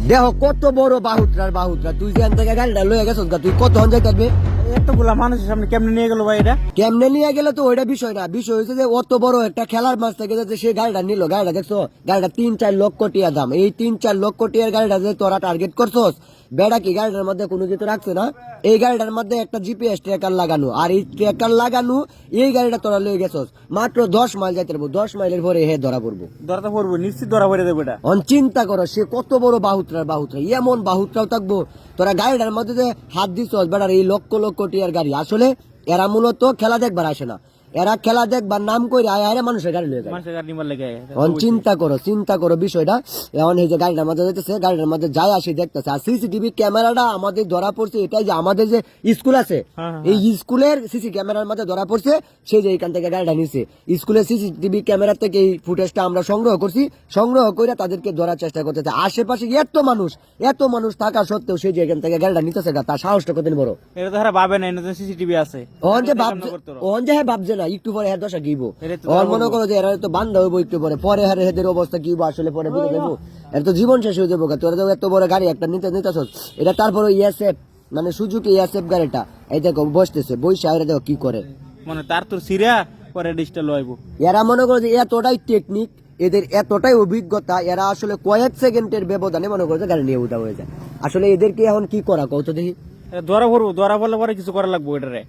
দেখো কত বড় বাহুত্রা তুই যে থেকে গাড়িটা লয়ে গেছ তুই কত যাই থাকবে এতগুলা মানুষের সামনে কেমনে নিয়ে গেল ভাই এটা? কেমনে নিয়ে গেলে তো ওইটা বিষয় না, বিষয় হচ্ছে যে অত বড় একটা খেলার মাছ থেকে যাতে সে গাড়িটা নিল, গাড়িটা দেখছো গাড়িটা 3-4 লক্ষ টিয়া দাম, এই 3-4 লক্ষ টিয়ার গাড়িটা যে তোরা টার্গেট করছস, বেড়া কি গাড়িটার মধ্যে কোনো কিছু রাখছে না? এই গাড়িটার মধ্যে একটা জিপিএস ট্র্যাকার লাগানো, আর এই ট্র্যাকার লাগানো এই গাড়িটা তোরা লয়ে গেছস মাত্র 10 মাইল যাইতে পারবো, 10 মাইলের পরে হে ধরা পড়বো। ধরা তো পড়বো, নিশ্চিত ধরা পড়ে দেবো এটা। চিন্তা করো সে কত বড় বাহুত্রা, এমন বাহুত্রাও থাকবো, তোরা গাড়িটার মধ্যে যে হাত দিছস বেড়ার এই লক্ষ লক্ষ টিয়ার গাড়ি। আসলে এরা মূলত খেলা দেখবার আসে না, এরা খেলা দেখবার নাম করে আয় মানুষের গাড়ি লয়ে যায়। চিন্তা করো বিষয়টা। এখন এই যে গাড়িটার মধ্যে যাইতেছে, গাড়িটার মধ্যে যাই আসি দেখতেছে, আর সিসিটিভি ক্যামেরাটা আমাদের ধরা পড়ছে, এটাই যে আমাদের যে স্কুল আছে এই স্কুলের সিসি ক্যামেরার মধ্যে ধরা পড়ছে, সে যে এখান থেকে গাড়িটা নিছে, স্কুলের সিসিটিভি ক্যামেরা থেকে এই ফুটেজটা আমরা সংগ্রহ করছি, সংগ্রহ করে তাদেরকে ধরার চেষ্টা করতেছে। আশেপাশে এত মানুষ থাকা সত্ত্বেও সে যে এখান থেকে গাড়িটা নিতেছে, তার সাহসটা কতদিন বড়। এটা তো ভাবে না সিসিটিভি আছে, ভাবছে না একটু পরে হ্যাঁ দশা গিব, মনে করো যে এরা তো বান্ধা হইব একটু পরে, পরে হ্যাঁ এদের অবস্থা কি আসলে পরে বুঝে যাবো, এর তো জীবন শেষ হয়ে যাবো। তোরা তো এত বড় গাড়ি একটা নিতেছ, এটা তারপরে ইয়াসেফ মানে সুজুকি ইয়াসেফ গাড়িটা এই দেখো বসতেছে, বৈশা এরা দেখো কি করে, মানে তার তোর সিরা পরে ডিজিটাল লইব। এরা মনে করো যে এতটাই টেকনিক, এদের এতটাই অভিজ্ঞতা, এরা আসলে কয়েক সেকেন্ডের ব্যবধানে মনে করো যে গাড়ি নিয়ে উঠা হয়ে যায়। আসলে এদেরকে এখন কি করা কত দেখি, ধরা পড়লে পরে কিছু করা লাগবে এটারে।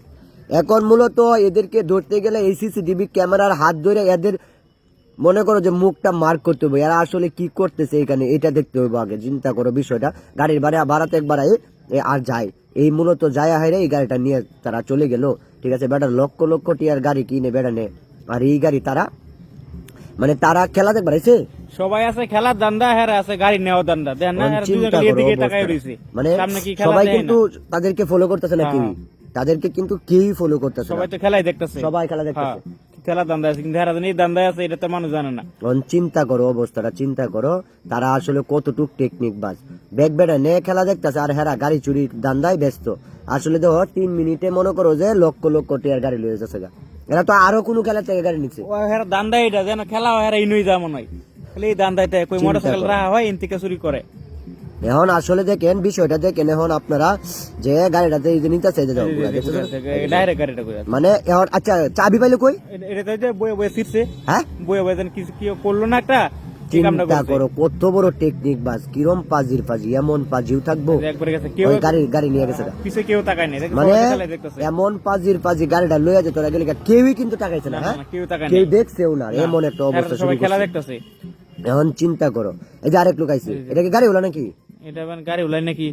এখন মূলত এদেরকে ধরতে গেলে এই সিসিটিভি ক্যামেরার হাত ধরে এদের মনে করো যে মুখটা মার্ক করতে হবে, এরা আসলে কি করতেছে এখানে এটা দেখতে হবে আগে। চিন্তা করো বিষয়টা, গাড়ির বাড়াতে একবার আর যায়, এই মূলত যায় হাইরে এই গাড়িটা নিয়ে তারা চলে গেল। ঠিক আছে, বেটার লক্ষ লক্ষ টিয়ার গাড়ি কিনে বেড়া নে, আর এই গাড়ি তারা মানে তারা খেলা দেখবার এসে সবাই আছে খেলার দান্দা, হ্যাঁ আছে গাড়ি নেওয়ার দান্দা, দেন না মানে সবাই কিন্তু তাদেরকে ফলো করতেছে না, কেউ তাদেরকে কিন্তু কেউই ফলো করতেছে, সবাই তো খেলাই দেখতেছে, সবাই খেলা দেখতেছে, খেলার দান্দা আছে, কিন্তু এই দান্দা আছে এটা তো মানুষ জানে না। চিন্তা করো অবস্থাটা, চিন্তা করো তারা আসলে কতটুক টেকনিক বাজ, ব্যাগ বেড়া নে খেলা দেখতেছে, আর হেরা গাড়ি চুরির দান্দায় ব্যস্ত। আসলে দেখো 3 মিনিটে মনে করো যে লক্ষ লক্ষ টিয়ার গাড়ি লয়ে যাচ্ছে, এরা তো আরো কোনো খেলা থেকে গাড়ি নিচ্ছে। দান্দা এটা যেন খেলা হয়, ইনুই যা মনে হয় এই দান্দাইতে কই মোটরসাইকেল রাখা হয় ইনতিকে চুরি করে। এখন আসলে দেখেন বিষয়টা দেখেন, এখন আপনারা যে গাড়িটাতে নিতেছে মানে এখন আচ্ছা চাবি পাইলে কই, এটা বয়ে ফিরছে, হ্যাঁ বয়ে কিছু কি করলো না একটা। চিন্তা করো কত বড় টেকনিক বাস, কিরম পাজি এমন পাজিও থাকবো, গাড়ি নিয়ে গেছে পিছে কেউ তাকায় নাই, মানে এমন পাজি গাড়িটা লইয়া যেত গেলে কেউই কিন্তু তাকাইছে না, কেউ দেখছেও না, এমন একটা অবস্থা সবাই খেলা দেখতেছে। এখন চিন্তা করো এই যে আরেক লোক আইছে, এটা কি গাড়ি হলো নাকি? এটা গাড়ি হলাই নাকি?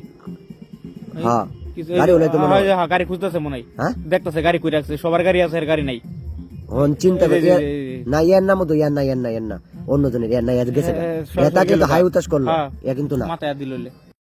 হ্যাঁ গাড়ি হলাই তো মনে হয়, গাড়ি খুঁজতেছে মনে হয়, দেখতেছে গাড়ি কই রাখছে, সবার গাড়ি আছে এর গাড়ি নাই। এখন চিন্তা করি না, ইয়ার নাম তো ইয়ার না অন্যজনের ইয়ার না গেছে, এটা কিন্তু হাই উতাস করলো, কিন্তু না মাথায় দিল।